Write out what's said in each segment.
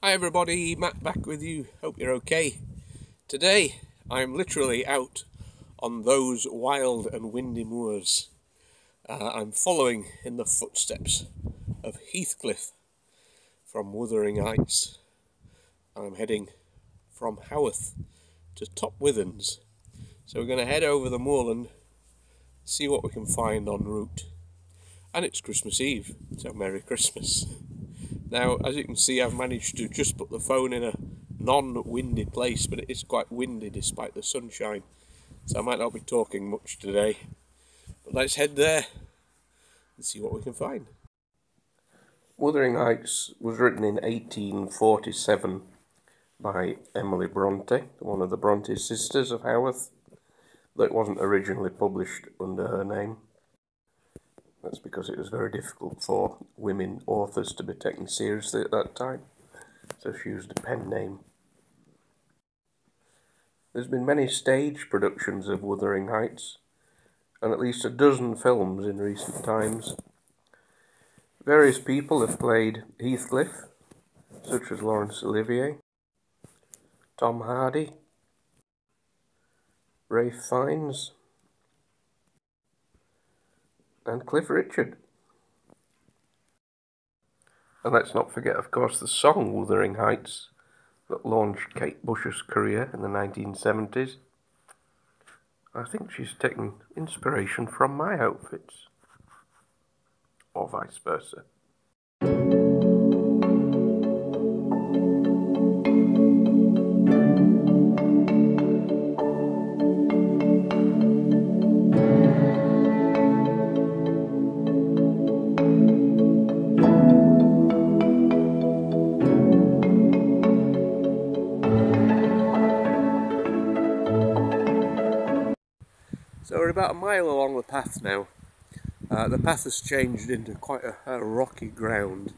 Hi everybody, Matt back with you. Hope you're okay. Today I'm literally out on those wild and windy moors. I'm following in the footsteps of Heathcliff from Wuthering Heights. I'm heading from Haworth to top Withens. So we're going to head over the moorland, see what we can find en route. And it's Christmas Eve, so Merry Christmas. Now, as you can see, I've managed to just put the phone in a non-windy place, but it is quite windy despite the sunshine, so I might not be talking much today. But let's head there and see what we can find. Wuthering Heights was written in 1847 by Emily Brontë, one of the Bronte Sisters of Haworth, though it wasn't originally published under her name. That's because it was very difficult for women authors to be taken seriously at that time, so she used a pen name. There's been many stage productions of Wuthering Heights, and at least a dozen films in recent times. Various people have played Heathcliff, such as Laurence Olivier, Tom Hardy, Ralph Fiennes, and Cliff Richard. And let's not forget, of course, the song Wuthering Heights that launched Kate Bush's career in the 1970s. I think she's taken inspiration from my outfits, or vice versa. So we're about a mile along the path now. The path has changed into quite a rocky ground,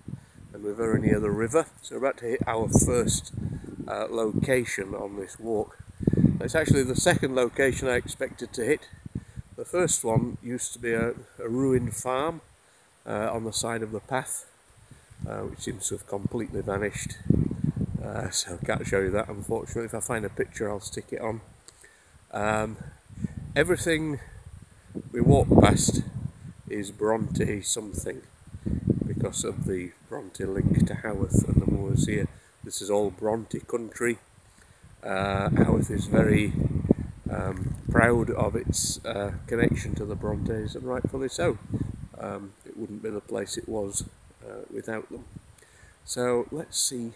and we're very near the river, so we're about to hit our first location on this walk. It's actually the second location I expected to hit. The first one used to be a ruined farm on the side of the path, which seems to have completely vanished, so I can't show you that unfortunately. If I find a picture I'll stick it on. Everything we walk past is Bronte something, because of the Bronte link to Haworth and the moors here. This is all Bronte country. Haworth is very proud of its connection to the Brontes, and rightfully so. It wouldn't be the place it was without them. So let's see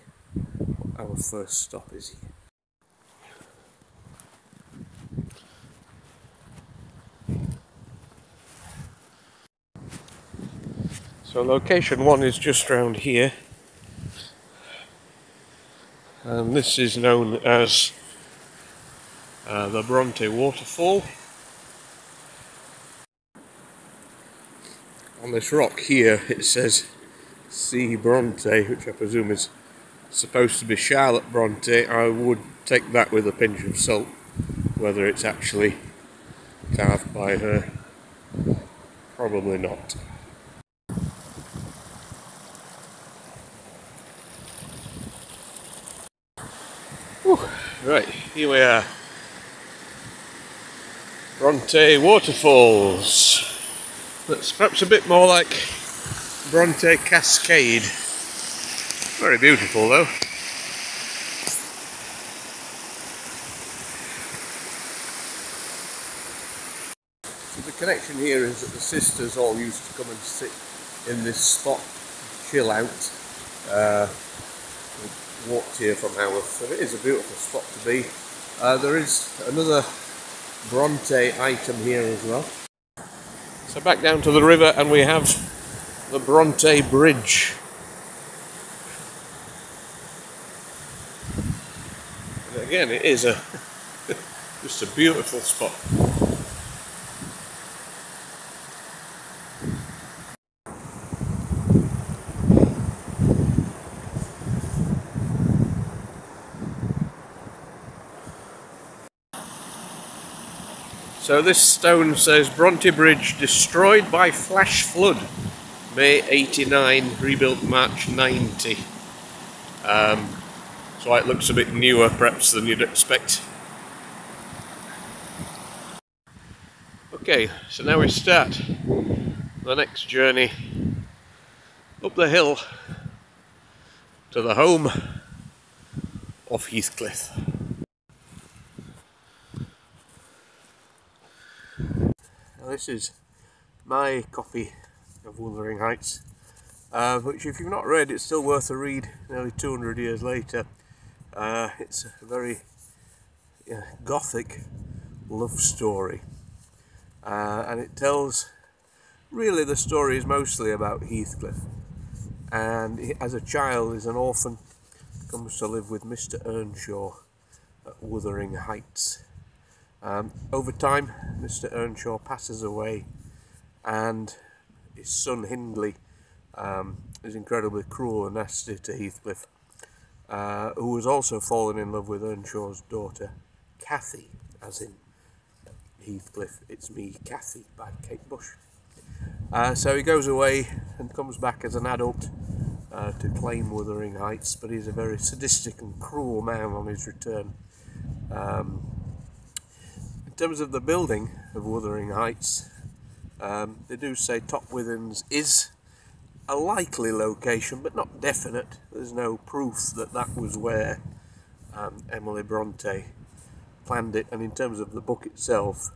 what our first stop is here. So location one is just round here, and this is known as the Bronte waterfall. On this rock here it says C. Bronte, which I presume is supposed to be Charlotte Bronte. I would take that with a pinch of salt, whether it's actually carved by her. Probably not. Right, here we are. Bronte waterfalls. That's perhaps a bit more like Bronte Cascade. Very beautiful though. So the connection here is that the sisters all used to come and sit in this spot, chill out. Walked here from Haworth, so it is a beautiful spot to be. There is another Bronte item here as well. So back down to the river, and we have the Bronte Bridge. And again, it is just a beautiful spot. So this stone says Bronte Bridge destroyed by flash flood, May 89, rebuilt March 90. so it looks a bit newer perhaps than you'd expect. Okay, so now we start the next journey up the hill to the home of Heathcliff. Now this is my copy of Wuthering Heights, which if you've not read, it's still worth a read nearly 200 years later. It's a very gothic love story, and it tells, really the story is mostly about Heathcliff, and he, as a child, is an orphan, comes to live with Mr. Earnshaw at Wuthering Heights. Over time, Mr. Earnshaw passes away, and his son Hindley is incredibly cruel and nasty to Heathcliff, who has also fallen in love with Earnshaw's daughter, Cathy, as in Heathcliff, It's Me, Cathy, by Kate Bush. So he goes away and comes back as an adult to claim Wuthering Heights, but he's a very sadistic and cruel man on his return. In terms of the building of Wuthering Heights, they do say Top Withens is a likely location, but not definite. There's no proof that that was where Emily Brontë planned it, and in terms of the book itself,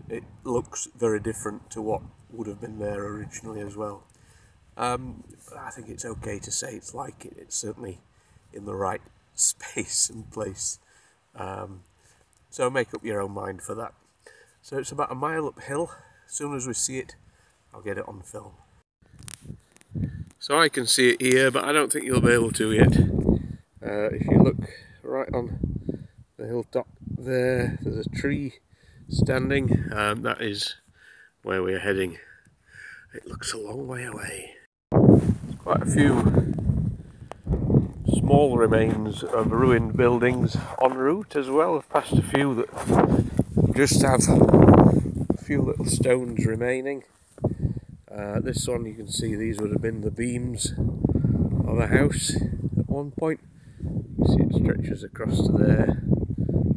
it looks very different to what would have been there originally as well. But I think it's okay to say it's like it. It's certainly in the right space and place. So make up your own mind for that. So it's about a mile uphill. As soon as we see it, I'll get it on film. So I can see it here, but I don't think you'll be able to yet. If you look right on the hilltop there, there's a tree standing. That is where we're heading. It looks a long way away. There's quite a few small remains of ruined buildings en route as well. I've passed a few that just have a few little stones remaining. This one, you can see these would have been the beams of a house at one point. You see it stretches across to there.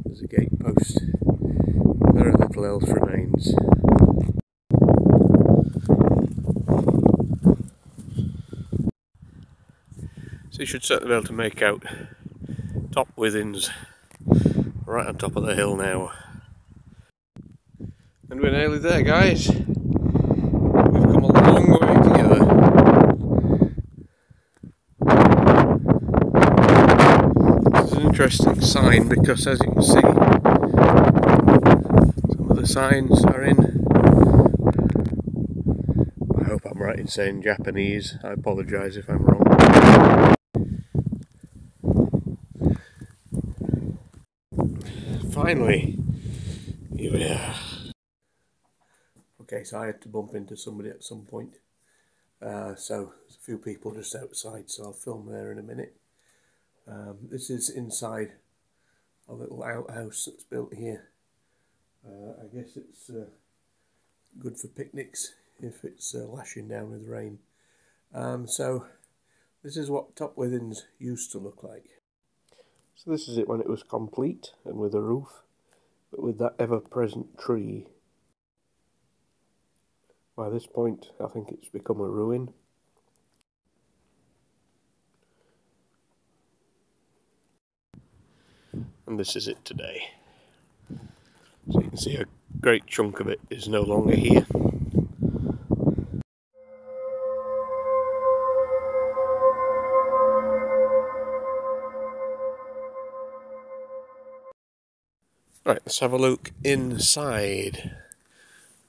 There's a gate post. Very little else remains. So you should certainly be able to make out Top Withens right on top of the hill now. And we're nearly there, guys. We've come a long way together. This is an interesting sign because, as you can see, some of the signs are in, I hope I'm right in saying Japanese. I apologise if I'm wrong. Finally, here we are. Okay, so I had to bump into somebody at some point. So there's a few people just outside, so I'll film there in a minute. This is inside a little outhouse that's built here. I guess it's good for picnics if it's lashing down with rain. So this is what Top Withens used to look like. So this is it when it was complete and with a roof, but with that ever-present tree. By this point, I think it's become a ruin. And this is it today. So you can see a great chunk of it is no longer here. Right, let's have a look inside.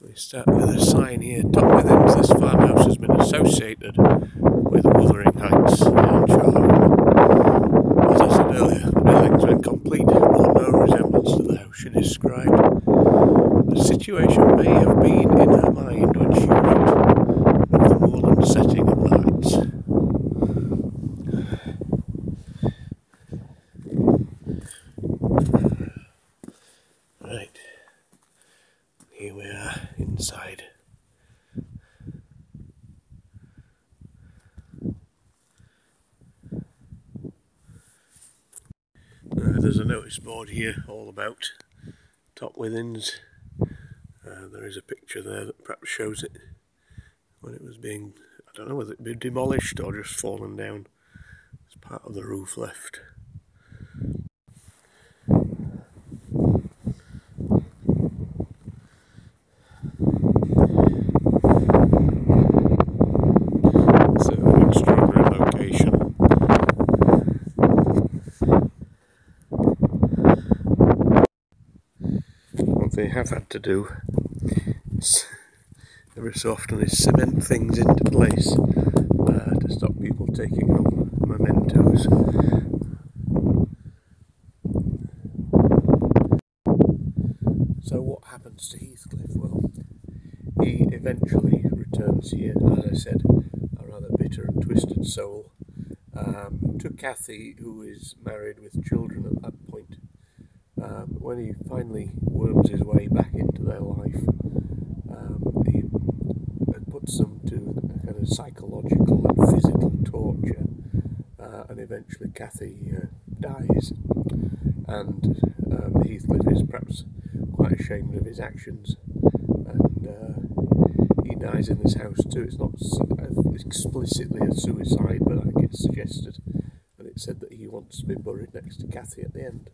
We start with a sign here, Top Withens. This farmhouse has been associated with Wuthering Heights, the Earnshaw home. As I said earlier, the buildings, when complete, bore no resemblance to the house she described. The situation may have been in her mind when she wrote of the moorland setting of the heights. Right, here we are inside. There's a notice board here all about top Withens. There is a picture there that perhaps shows it when it was being, I don't know whether it be demolished or just fallen down. There's part of the roof left. It's an extraordinary location. What they have had to do is, every so often, is cement things into place to stop people taking home mementos. So what happens to Heathcliff? Well, he eventually returns here, as I said, a rather bitter and twisted soul, to Cathy, who is married with children at that point. When he finally worms his way back into their life, he puts them to a kind of psychological and physical torture, and eventually Cathy dies, and Heathcliff is perhaps quite ashamed of his actions, and he dies in this house too. It's not explicitly a suicide, but I think it's suggested, and it's said that he wants to be buried next to Cathy at the end.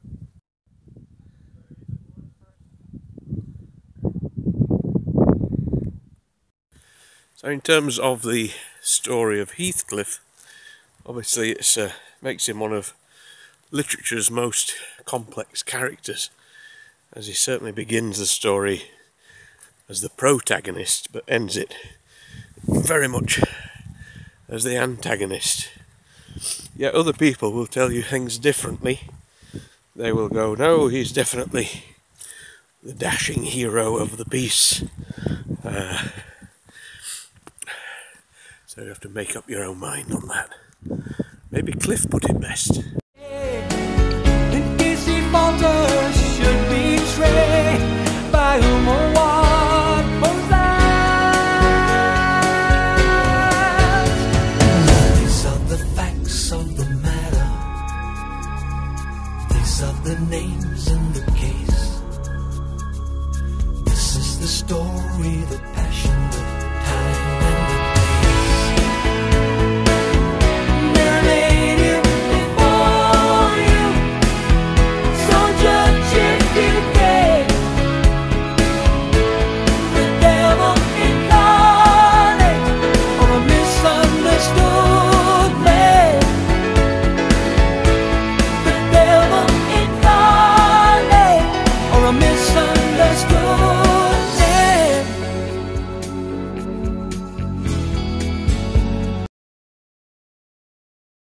So in terms of the story of Heathcliff, obviously it makes him one of literature's most complex characters, as he certainly begins the story as the protagonist, but ends it very much as the antagonist. Yet other people will tell you things differently. They will go, no, he's definitely the dashing hero of the piece. So you have to make up your own mind on that. Maybe Cliff put it best. In case he falters, should betray by whom or what possessed. These are the facts of the matter. These are the names in the case. This is the story, the passion, the